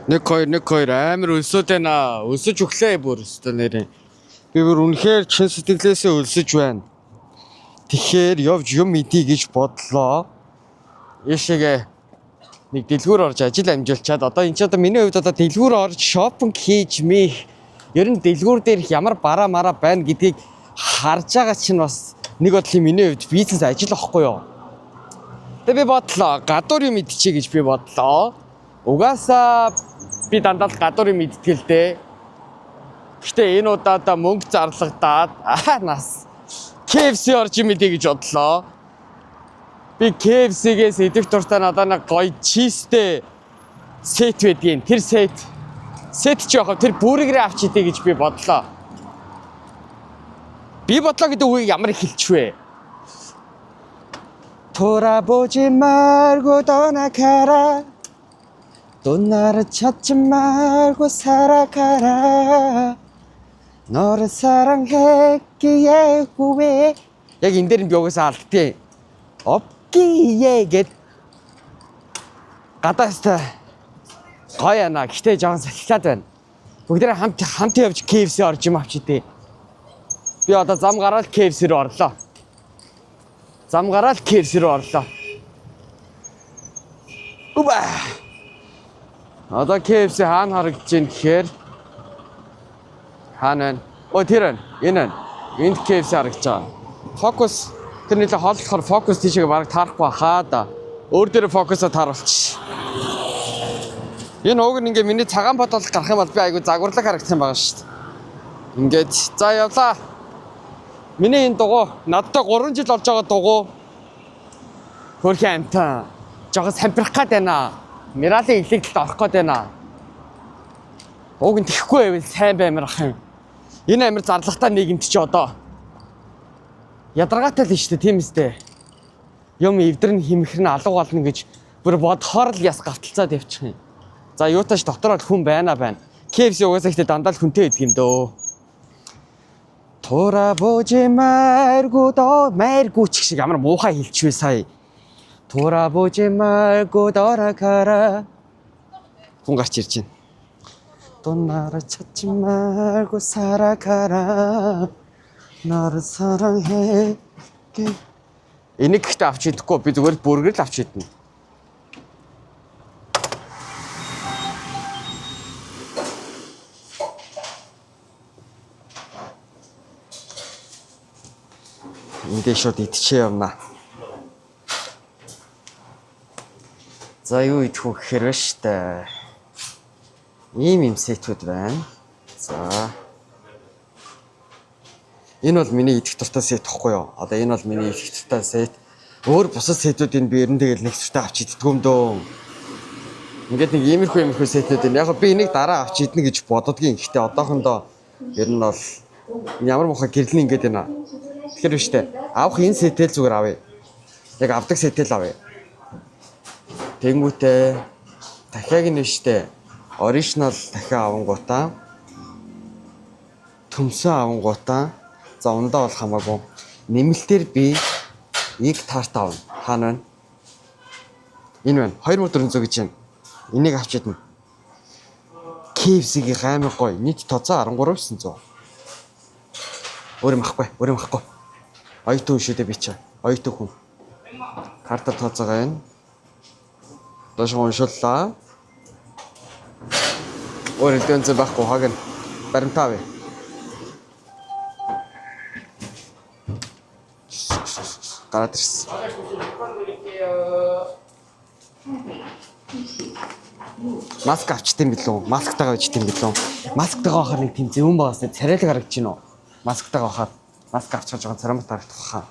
Нэг хоёр амар өлсөд байна. Өлсөж өглөө бүр өстө нэрээ. Би бүр үнэхээр чин сэтгэлээсээ өлсөж байна. Тэгэхээр явж юм идий гэж бодлоо. Яшээгээ нэг дэлгүүр орж ажил амжуулчаад одоо энэ ч одоо миний хувьд одоо дэлгүүр орж шопинг хийж мих. Ер нь дэлгүүр дээр ямар бараа мараа байна гэдгийг харж байгаа чинь бас нэг бодлын миний хувьд бизнес ажил واخгүй юу. Тэгээ би бодлоо гадуур юм идчихье гэж би бодлоо. Угаасаа би дандаа гадуур юм идтгэл дээ. Гэтэ энэ удаадаа мөнгө зарлагдаад нас KFC орж юм идэ гэж бодлоо. Би KFC-гээс идэх дуртай надад нэг гоё чизтэй сет байдгийн. Тэр сет ч яах вэ? Тэр бүрийгрээ авч идэ гэж би бодлоо. Би бодлоо гэдэг үгийг ямар хэлчихвэ? 돌아보지 말고 떠나가라. 또 나를 찾지 말고 살아가라. 너를 사랑했기에 후회. Яг энэ дээр би угаасаа алдтыг. 없기에 гэд гадаастаа гоё яана. Гэтэ жоохон салхилаад байна. Бүгдээ хамт явж KFC орж юм авч идэ. Би одоо зам гараад KFC рүү орлоо. Уба. Одоо KFC хаана харагдаж байна гэхээр хаана вэ? Оо тэр энэ. Энд KFC харагдаж байгаа. Фокус тэр нэлээ хооллохоор фокус тийшээ бараг таарахгүй хаа да. Өөр дээр фокусоо тааруулчих. Энэ уг нь ингээ миний цагаан бодол гарах юм бол би айгу загварлаг харагдсан байгаа шүү дээ. Ингээд за явлаа. Миний энэ дугуй надтай 3 жил болж байгаа дугуй. Хөрхи амтаа. Жогоо сампирах гээд байна. Миралын илэгдэлд орох гээд байна. Уг нь тэхгүй байвал сайн баймарах юм. Энэ амир зарлагтай нийгэмд чи одоо ядаргаатай л шүү дээ, тийм үстэй. Юм эвдэрн химхэрн алуу гална гэж бүр бодохоор л яс гавталцаад явчих юм. За юутааш дотор бол хүн байна. KFC угаасаа ихтэй дандаа л хүнтэй идэг юм дөө. 돌아보지 말고 말고 чих шиг ямар муухай хэлчихвэ сая. 돌아보지 말고 돌아가라. хүн гарч ирж байна. 또 나를 찾지 말고 살아가라. 나를 사랑해. Энийг ихтэй авч идэхгүй би зүгээр бүргэр л авч идэнэ. Эндээ шууд идчихээ явна. За юу идэх вэ гэхээр ба штэ. Ийм сетүүд байна. За. Энэ бол миний идэх дуртай сет гэхгүй юу? Одоо энэ бол миний идэх дуртай сет. Өөр бусад сетүүдийг би ерэн тэгэл нэг дуртай авч иддэг юм дөө. Ингээд нэг иймэрхүү сетүүд байна. Яг би энийг дараа авч идэнэ гэж боддгийн. Гэхдээ одоохондоо ер нь бол ямар мохоо гэрлэн ингээд байна. Тэгэхээр биш үү? Авах энэ сетэл зүгээр авъя. Яг авдаг сетэл авъя. Тэнгүүтээ дахиаг нь биш үү? Оригинал дахиад авангуудаа. Төмсөн авангуудаа. За ундаа бол хамаагүй. Нэмэлтээр би иг тарт авна. Хаана вэ? Энэ байна. 2400 гэж байна. Энийг авч идэнэ. KFC-ийн гаймаг гоё. Нийт тооцоо 13900. Өөр юм ахгүй. Ойтон шүү дээ би чи. Ойтон хүн. Картаар тооцоогоо байна. Доош уншууллаа. Өөр хэлдэн зэ байхгүй хагна. Баримтаа вэ. Гараад ирсэн. Маск авчтсан билүү? Масктайгаа авчтсан билүү? Масктайгаа хахаар нэг тийм зөвөн байгаас царайлаг харагдаж байна уу? Масктайгаа хахаар маск авчихж байгаа царамт харагдах хаа.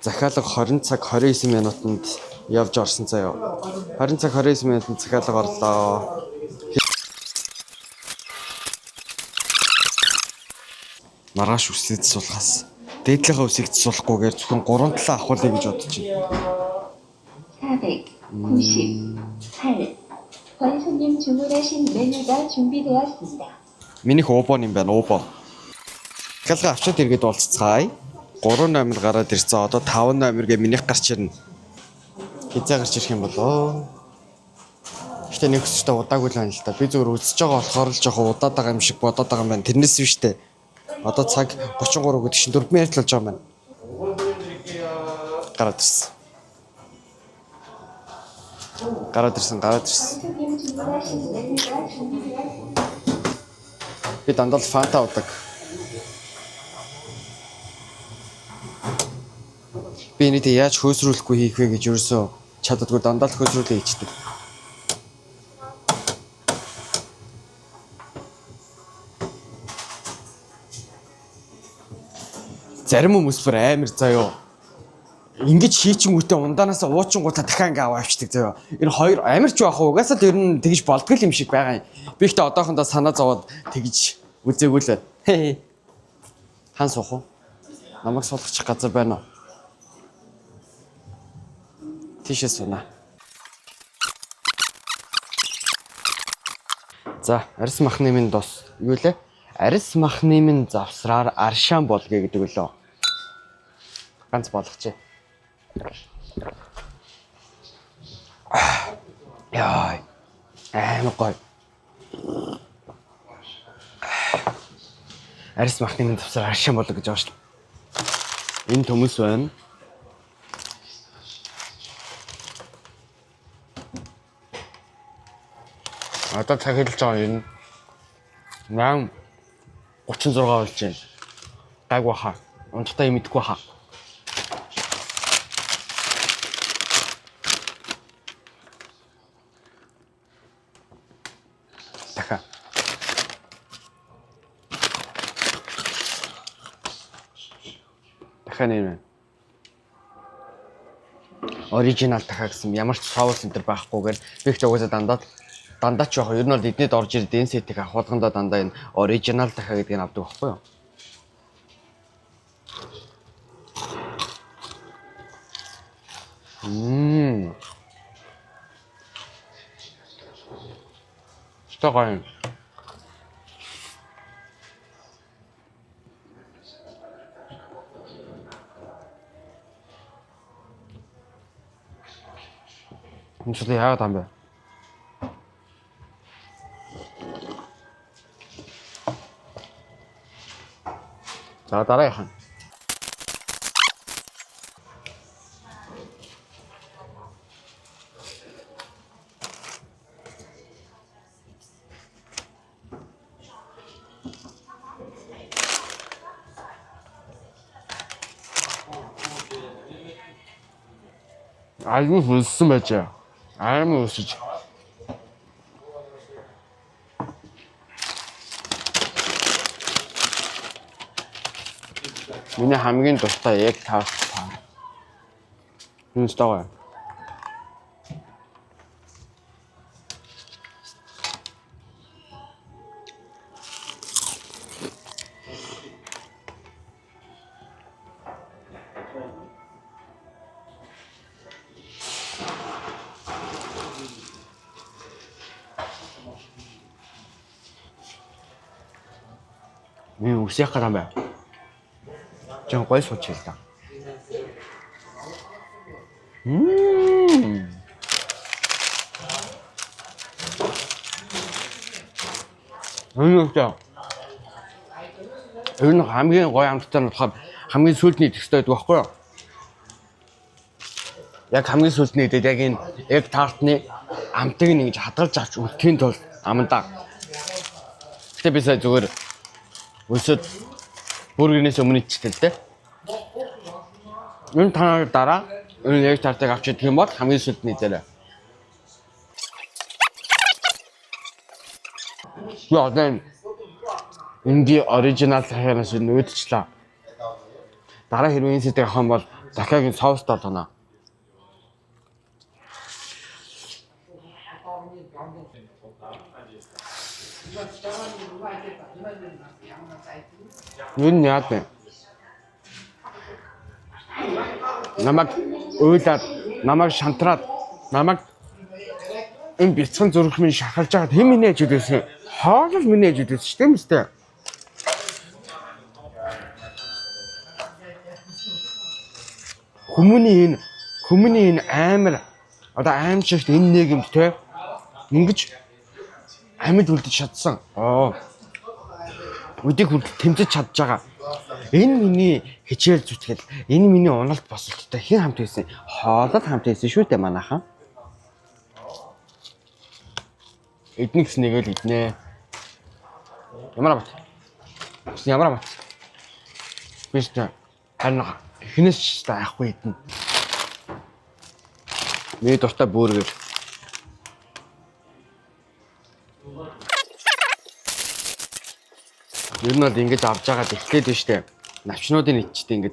Захиалга 20 цаг 29 минутанд явж орсон заяа. 20 цаг 29 минутанд захиалга орлоо. Маргааш үсээд суулгаас дээдлийнхаа үсийг суулгахгүйгээр зөвхөн 3-7 авахулъя гэж бодож байна. 498. 권 손님 주문하신 메뉴가 준비되었습니다. Минийх уубон юм байна, уубон. Захиалга авчаад иргэд уулзцгаая. 3 номер гараад ирсэн. Одоо 5 номергээ минийх гарч ирнэ. Хизээ гарч ирэх юм болоо. Гэхдээ нэг өсөжтэй удаагүй л байна л та. Би зөвхөн үзэж байгаа болохоор л жоохон удаад байгаа юм шиг бодоод байгаа юм байна. Тэрнээс биш үү? Одоо цаг 33 гэдэг чинь 4 минут л болж байгаа юм байна. Гараад ирсэн. Гараад ирсэн. 고객님 주문하신 메뉴가 준비되었습니다. Би дандаа л фанта удаг. Би энэтэй яаж хөөсрүүлэхгүй хийх вэ гэж ерөөсөө чаддаггүй дандаа л хөөсрүүлээ хийчихдээ. Зарим хүмүүс бүр амар заяо. Ингэж хийчингүүтээ ундаанаас уучингуудаа дахиад ингээ аваа авчдаг заяо. Энэ хоёр амар ч байх уу? Угаасаа л ер нь тэгж болдгоо юм шиг байгаа юм. Би ихтэй одоохондоо санаа зовоод тэгж үзээгүй л. Хан суух уу? Намайг суулгачих газар байна уу? Тийшээ сууна. За, арьс махны минь дос. Юу лээ? Арьс махны минь завсраар аршаан болгоё гэдэг лөө. Ганц болгочих. Яй. Амар гоё. Арьс махны минь завсраар аршаан болгоё гэж байгаа шүү дээ. Энэ төмөс байна. Одоо цаг хэлж байгаа юм. 8:36 болж байна. Гайг баха. Унтахтаа юм идэхгүй хаа. Така. Така нэмэ. Оригинал дахаа гэсэн ямар ч соус энэ төр байхгүйгээр би ч угаасаа дандаа ч яг ер нь бол эднийд орж ирээд энэ сетийг авахулгандаа дандаа энэ оригинал дахаа гэдгийг авдаг байхгүй юу? Стогой. Энэ ч яагаад юм бэ? За дараахан. Альмус өссөн байжээ. Альмус өсөж. Миний хамгийн дуртай яг таарч таа. Энэ стогоо. Миний үсэх гарам бай. 좀 거의 소치다. 진짜. 여기는 хамгийн гоё амттай нь болохоор хамгийн сүүлдний тексттэй байдаг байхгүй юу? Яг хамгийн сүүлдний дэд яг энэ egg tart-ны амтыг ингэж хадгалж авч үлдэхийн тулд амандаа. Гэтэ би сая зүгээр өсөд бургернээс өмнө ичтэй л дээ. Энэ танаар дараа энэ egg tart-ыг авч идэх юм бол хамгийн сүүлдний дээрээ. Яа then Инди оригинал захианаас нүүдчлээ. Дараа хэрвээ энэ сэдэг авах юм бол дахиад соустой толгоно. Юу яа вэ? Намайг уйлаад, намайг шантраад, намайг энэ бяцхан зүрх минь шахалж байгаад хэн минь ээж үдээсэн. Хоолол минь ээж үдээсэн ч тийм үстэй. Хүмүүний энэ амар одоо аимшигт энэ нийгэмд те Ингэж амьд үлдэж чадсан. Үдийг хүртэл тэмцэж чадж байгаа. Энэ миний хичээл зүтгэл, энэ миний уналт босолттой хэн хамт байсан? Хоолод хамт байсан шүү дээ манайхан. Эднийх снэгээл иднэ. Ямар бат? Ямар бат? Биштэй. Харин эхнээс ч таахгүй идэн. Миний дуртай бүргэр. Ер нь бол ингэж авч байгаа эхлээд байна штэ. Навчнуудыг нэтчихдээ ингэ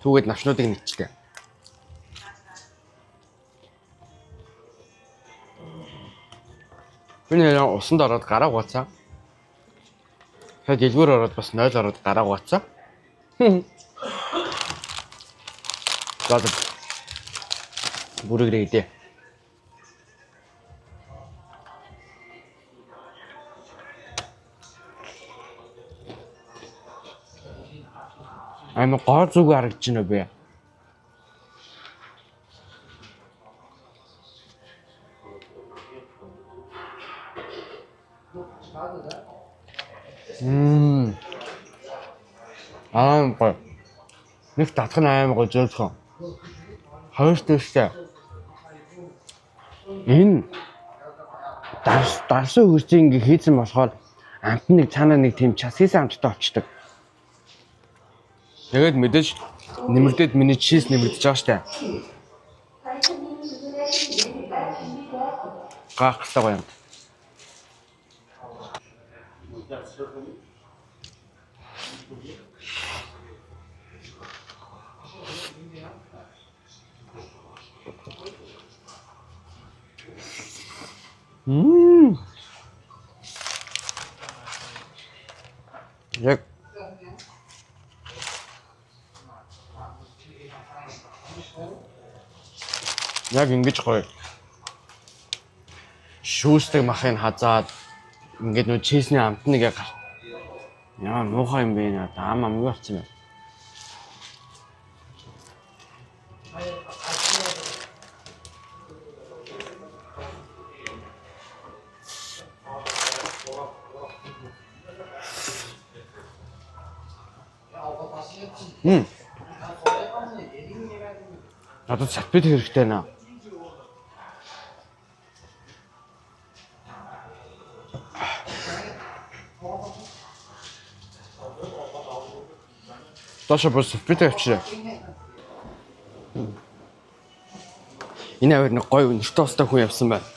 түүгээд навчнуудыг нэтчихдээ. Би нэр усанд ороод гараа угаацаа. Тэгээд дэлгүүр ороод бас 0 ороод гараа угаацаа. За бүргэрээ идэ. Аймаг гоо зүг харагдаж байна бэ? Гоо. Нэг татах нь аймаг гоо зөөлхөн. Хойштэйштэй. Энэ дарсан хөрцийг ингээ хийсэн болохоор амт нэг цаанаа нэг тийм час хийсэн амттай очдөг. Тэгээд мэдээж нэмэгдээд миний чиз нэмэгдэж байгаа штэ. 사장님 주문하신 메뉴가 준비되었습니다. Гахалтай юм. Яг ингэж гоё. Шүүстэй махыг хазаад ингээд нөө чизний амтныг яг яа муухай юм бэ нэ. Даам амгүй болсон юм. Надад сатбит хэрэгтэй наа. Таша бас сатбит авчираа. Энэ авир нэг гоё өнөртэй устай хүн явсан байна.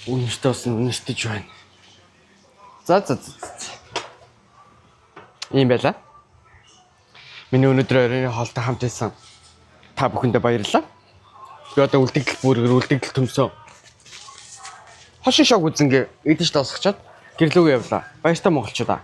Өнөртэй ус өнөртөж байна. За. Ийм байла. Миний өнөөдөр оройн хоолтой хамт байсан. Та бүхэндээ баярлалаа. Би одоо үлдэгдэл бүргэр үлдэгдэл төмсөө. Хошин шог үзэнгээ эдэж тосгочоод гэрлүүгээ явлаа. Баяртай монголчуудаа.